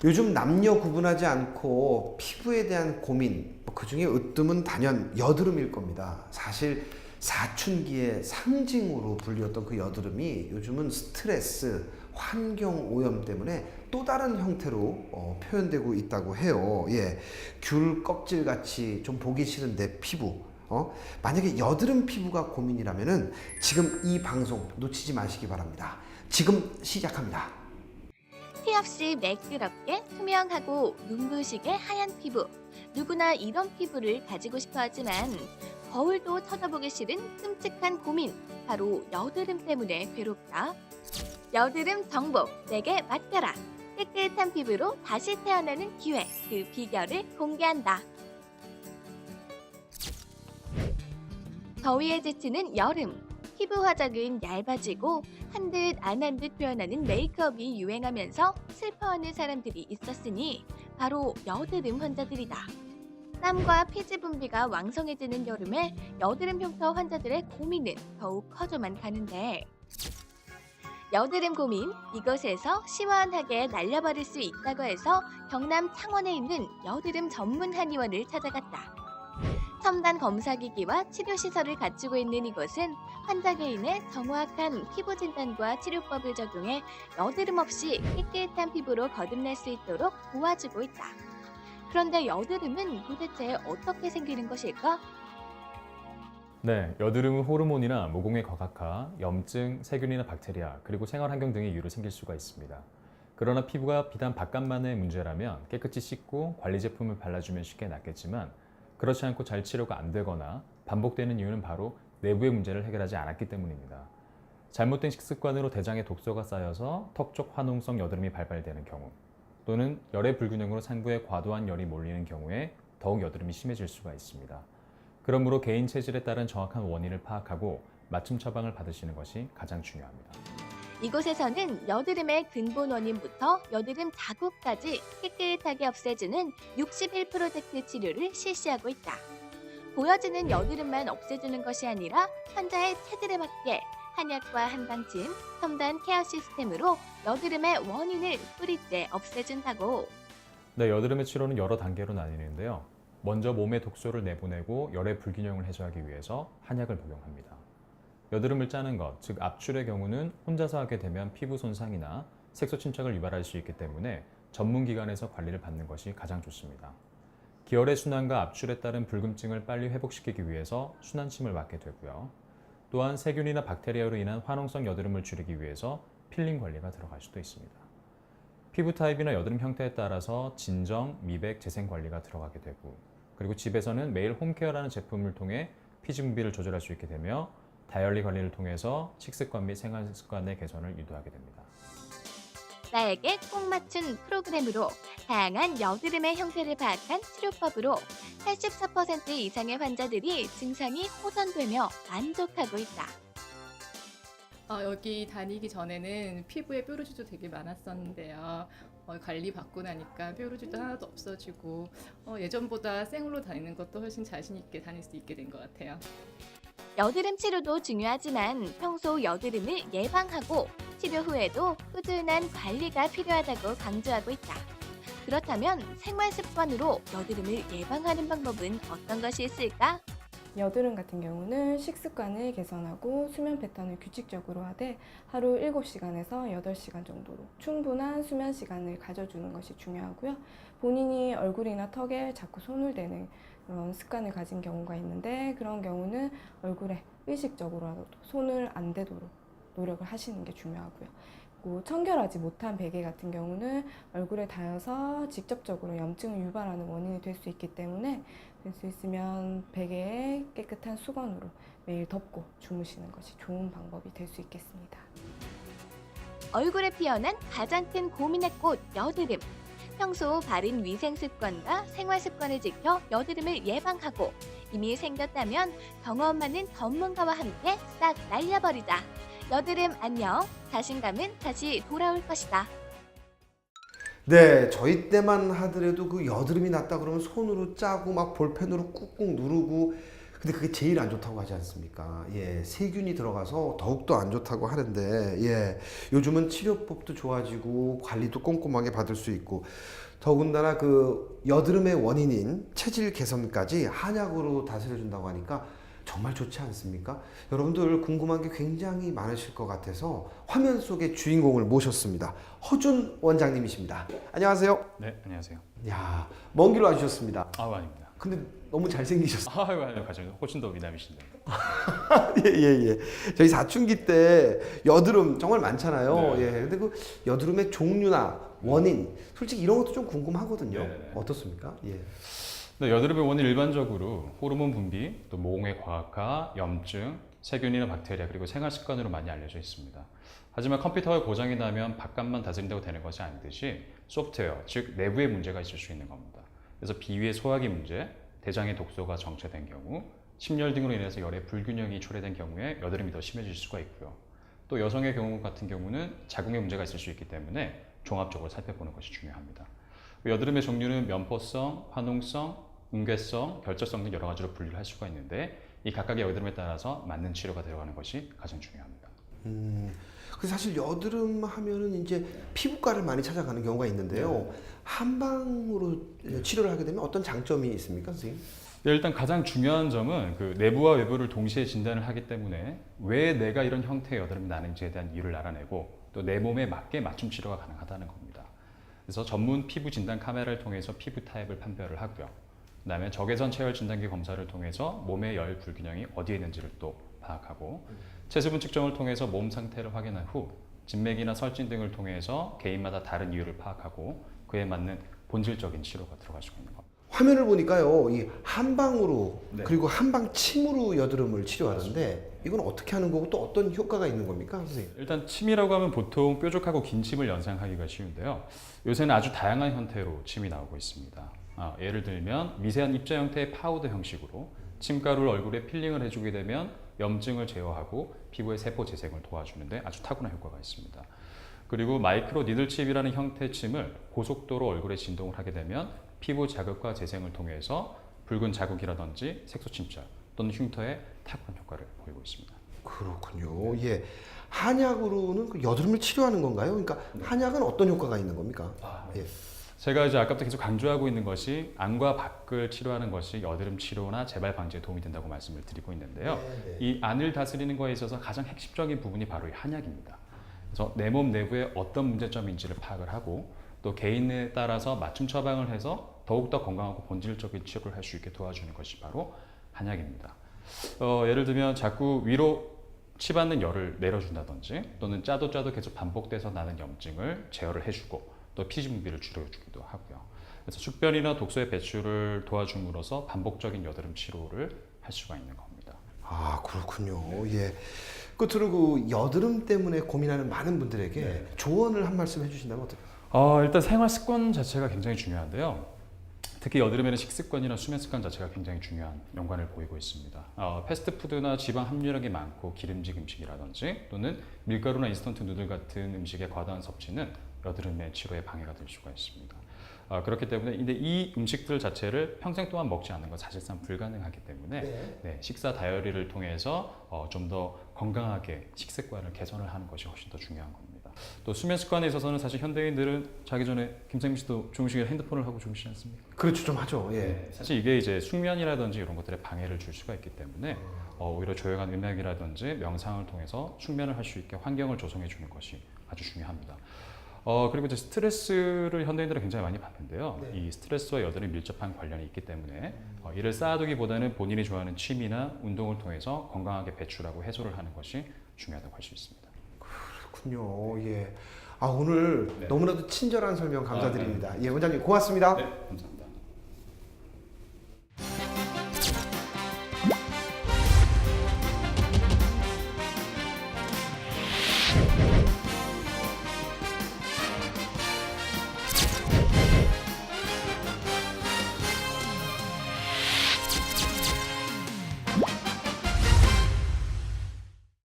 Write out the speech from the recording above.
요즘 남녀 구분하지 않고 피부에 대한 고민, 그 중에 으뜸은 단연 여드름일 겁니다. 사실 사춘기의 상징으로 불리웠던 그 여드름이 요즘은 스트레스, 환경 오염 때문에 또 다른 형태로 표현되고 있다고 해요. 예, 귤 껍질 같이 좀 보기 싫은 내 피부. 만약에 여드름 피부가 고민이라면은 지금 이 방송 놓치지 마시기 바랍니다. 지금 시작합니다. 티 없이 매끄럽게 투명하고 눈부시게 하얀 피부. 누구나 이런 피부를 가지고 싶어 하지만 거울도 쳐다보기 싫은 끔찍한 고민. 바로 여드름 때문에 괴롭다. 여드름 정복, 내게 맡겨라. 깨끗한 피부로 다시 태어나는 기회. 그 비결을 공개한다. 더위에 지치는 여름. 피부 화장은 얇아지고 한 듯 안 한 듯 표현하는 메이크업이 유행하면서 슬퍼하는 사람들이 있었으니 바로 여드름 환자들이다. 땀과 피지 분비가 왕성해지는 여름에 여드름 흉터 환자들의 고민은 더욱 커져만 가는데, 여드름 고민 이곳에서 시원하게 날려버릴 수 있다고 해서 경남 창원에 있는 여드름 전문 한의원을 찾아갔다. 첨단 검사기기와 치료시설을 갖추고 있는 이곳은 환자 개인의 정확한 피부 진단과 치료법을 적용해 여드름 없이 깨끗한 피부로 거듭날 수 있도록 도와주고 있다. 그런데 여드름은 도대체 어떻게 생기는 것일까? 네, 여드름은 호르몬이나 모공의 과각화, 염증, 세균이나 박테리아, 그리고 생활환경 등의 이유로 생길 수가 있습니다. 그러나 피부가 비단 바깥만의 문제라면 깨끗이 씻고 관리 제품을 발라주면 쉽게 낫겠지만, 그렇지 않고 잘 치료가 안 되거나 반복되는 이유는 바로 내부의 문제를 해결하지 않았기 때문입니다. 잘못된 식습관으로 대장에 독소가 쌓여서 턱 쪽 화농성 여드름이 발발되는 경우, 또는 열의 불균형으로 상부에 과도한 열이 몰리는 경우에 더욱 여드름이 심해질 수가 있습니다. 그러므로 개인 체질에 따른 정확한 원인을 파악하고 맞춤 처방을 받으시는 것이 가장 중요합니다. 이곳에서는 여드름의 근본 원인부터 여드름 자국까지 깨끗하게 없애주는 61% 치료를 실시하고 있다. 보여지는 여드름만 없애주는 것이 아니라 환자의 체질에 맞게 한약과 한방침, 첨단 케어 시스템으로 여드름의 원인을 뿌리째 없애준다고. 네, 여드름의 치료는 여러 단계로 나뉘는데요. 먼저 몸에 독소를 내보내고 열의 불균형을 해소하기 위해서 한약을 복용합니다. 여드름을 짜는 것, 즉 압출의 경우는 혼자서 하게 되면 피부 손상이나 색소 침착을 유발할 수 있기 때문에 전문기관에서 관리를 받는 것이 가장 좋습니다. 기혈의 순환과 압출에 따른 불균증을 빨리 회복시키기 위해서 순환침을 맞게 되고요. 또한 세균이나 박테리아로 인한 화농성 여드름을 줄이기 위해서 필링 관리가 들어갈 수도 있습니다. 피부 타입이나 여드름 형태에 따라서 진정, 미백, 재생 관리가 들어가게 되고, 그리고 집에서는 매일 홈케어라는 제품을 통해 피지 분비를 조절할 수 있게 되며 다이어리 관리를 통해서 식습관 및 생활 습관의 개선을 유도하게 됩니다. 나에게 꼭 맞춘 프로그램으로 다양한 여드름의 형태를 파악한 치료법으로 84% 이상의 환자들이 증상이 호전되며 만족하고 있다. 여기 다니기 전에는 피부에 뾰루지도 되게 많았었는데요. 관리 받고 나니까 뾰루지도 하나도 없어지고 예전보다 생으로 다니는 것도 훨씬 자신 있게 다닐 수 있게 된 것 같아요. 여드름 치료도 중요하지만 평소 여드름을 예방하고 치료 후에도 꾸준한 관리가 필요하다고 강조하고 있다. 그렇다면 생활 습관으로 여드름을 예방하는 방법은 어떤 것이 있을까? 여드름 같은 경우는 식습관을 개선하고 수면 패턴을 규칙적으로 하되 하루 7시간에서 8시간 정도로 충분한 수면 시간을 가져주는 것이 중요하고요. 본인이 얼굴이나 턱에 자꾸 손을 대는 그런 습관을 가진 경우가 있는데, 그런 경우는 얼굴에 의식적으로라도 손을 안 대도록 노력을 하시는 게 중요하고요. 그리고 청결하지 못한 베개 같은 경우는 얼굴에 닿아서 직접적으로 염증을 유발하는 원인이 될 수 있기 때문에 될 수 있으면 베개에 깨끗한 수건으로 매일 덮고 주무시는 것이 좋은 방법이 될 수 있겠습니다. 얼굴에 피어난 가장 큰 고민의 꽃 여드름. 평소 바른 위생 습관과 생활 습관을 지켜 여드름을 예방하고 이미 생겼다면 경험 많은 전문가와 함께 싹 날려버리자. 여드름 안녕. 자신감은 다시 돌아올 것이다. 네, 저희 때만 하더라도 그 여드름이 났다 그러면 손으로 짜고 막 볼펜으로 꾹꾹 누르고 근데 그게 제일 안 좋다고 하지 않습니까? 예, 세균이 들어가서 더욱더 안 좋다고 하는데, 예, 요즘은 치료법도 좋아지고 관리도 꼼꼼하게 받을 수 있고, 더군다나 그 여드름의 원인인 체질 개선까지 한약으로 다스려준다고 하니까 정말 좋지 않습니까? 여러분들 궁금한 게 굉장히 많으실 것 같아서 화면 속의 주인공을 모셨습니다. 허준 원장님이십니다. 안녕하세요. 네, 안녕하세요. 야, 먼 길 와주셨습니다. 아닙니다. 근데 너무 잘생기셨어요. 아니요, 가정 훨씬 더 미남이신데. 예. 저희 사춘기 때 여드름 정말 많잖아요. 네. 예. 근데 그 여드름의 종류나 원인, 솔직히 이런 것도 좀 궁금하거든요. 네. 어떻습니까? 예. 네, 여드름의 원인 일반적으로 호르몬 분비, 또 모공의 과학화, 염증, 세균이나 박테리아 그리고 생활 습관으로 많이 알려져 있습니다. 하지만 컴퓨터가 고장이 나면 바깥만 다스린다고 되는 것이 아니듯이 소프트웨어, 즉 내부의 문제가 있을 수 있는 겁니다. 그래서 비위의 소화기 문제, 대장의 독소가 정체된 경우, 심열 등으로 인해서 열의 불균형이 초래된 경우에 여드름이 더 심해질 수가 있고요. 또 여성의 경우 같은 경우는 자궁의 문제가 있을 수 있기 때문에 종합적으로 살펴보는 것이 중요합니다. 여드름의 종류는 면포성, 화농성, 웅괴성, 결절성 등 여러 가지로 분류를 할 수가 있는데 이 각각의 여드름에 따라서 맞는 치료가 들어가는 것이 가장 중요합니다. 그 사실 여드름 하면은 이제 피부과를 많이 찾아가는 경우가 있는데요. 한방으로 치료를 하게 되면 어떤 장점이 있습니까, 선생님? 네, 일단 가장 중요한 점은 그 내부와 외부를 동시에 진단을 하기 때문에 왜 내가 이런 형태의 여드름이 나는지에 대한 이유를 알아내고 또 내 몸에 맞게 맞춤 치료가 가능하다는 겁니다. 그래서 전문 피부 진단 카메라를 통해서 피부 타입을 판별을 하고요. 그다음에 적외선 체열 진단기 검사를 통해서 몸의 열 불균형이 어디에 있는지를 또 파악하고 체수분 측정을 통해서 몸 상태를 확인한 후 진맥이나 설진 등을 통해서 개인마다 다른 이유를 파악하고 그에 맞는 본질적인 치료가 들어갈 수가 있는 겁니다. 화면을 보니까요, 이 한방으로 네. 그리고 한방침으로 여드름을 치료하는데 이건 어떻게 하는 거고 또 어떤 효과가 있는 겁니까, 선생님? 일단 침이라고 하면 보통 뾰족하고 긴 침을 연상하기가 쉬운데요. 요새는 아주 다양한 형태로 침이 나오고 있습니다. 예를 들면 미세한 입자 형태의 파우더 형식으로 침가루를 얼굴에 필링을 해주게 되면 염증을 제어하고 피부의 세포 재생을 도와주는데 아주 타고난 효과가 있습니다. 그리고 마이크로 니들칩이라는 형태의 침을 고속도로 얼굴에 진동을 하게 되면 피부 자극과 재생을 통해서 붉은 자국이라든지 색소 침착 또는 흉터에 타고난 효과를 보이고 있습니다. 그렇군요. 예. 한약으로는 그 여드름을 치료하는 건가요? 그러니까 한약은 어떤 효과가 있는 겁니까? 예. 제가 이제 아까부터 계속 강조하고 있는 것이 안과 밖을 치료하는 것이 여드름 치료나 재발 방지에 도움이 된다고 말씀을 드리고 있는데요. 이 안을 다스리는 것에 있어서 가장 핵심적인 부분이 바로 이 한약입니다. 그래서 내 몸 내부에 어떤 문제점인지를 파악을 하고 또 개인에 따라서 맞춤 처방을 해서 더욱더 건강하고 본질적인 치료를 할 수 있게 도와주는 것이 바로 한약입니다. 예를 들면 자꾸 위로 치받는 열을 내려준다든지 또는 짜도 계속 반복돼서 나는 염증을 제어를 해주고 또 피지 분비를 줄여주기도 하고요. 그래서 숙변이나 독소의 배출을 도와줌으로써 반복적인 여드름 치료를 할 수가 있는 겁니다. 아, 그렇군요. 예. 끝으로 그 여드름 때문에 고민하는 많은 분들에게 조언을 한 말씀 해주신다면 어떨까요? 일단 생활 습관 자체가 굉장히 중요한데요. 특히 여드름에는 식습관이나 수면 습관 자체가 굉장히 중요한 연관을 보이고 있습니다. 패스트푸드나 지방 함유량이 많고 기름진 음식이라든지 또는 밀가루나 인스턴트 누들 같은 음식의 과다한 섭취는 여드름의 치료에 방해가 될 수가 있습니다. 그렇기 때문에 근데 이 음식들 자체를 평생 동안 먹지 않는 건 사실상 불가능하기 때문에 식사 다이어리를 통해서 좀 더 건강하게 식습관을 개선을 하는 것이 훨씬 더 중요한 겁니다. 또 수면 습관에 있어서는 사실 현대인들은 자기 전에 김상민 씨도 주무시기에 핸드폰을 하고 주무시지 않습니까? 그렇죠, 좀 하죠. 예. 사실 이게 이제 숙면이라든지 이런 것들에 방해를 줄 수가 있기 때문에 오히려 조용한 음악이라든지 명상을 통해서 숙면을 할 수 있게 환경을 조성해 주는 것이 아주 중요합니다. 그리고 이제 스트레스를 현대인들은 굉장히 많이 받는데요. 이 스트레스와 여드름이 밀접한 관련이 있기 때문에 이를 쌓아두기보다는 본인이 좋아하는 취미나 운동을 통해서 건강하게 배출하고 해소를 하는 것이 중요하다고 할 수 있습니다. 그렇군요. 예. 오늘 너무나도 친절한 설명 감사드립니다. 예, 원장님 고맙습니다. 네, 감사합니다.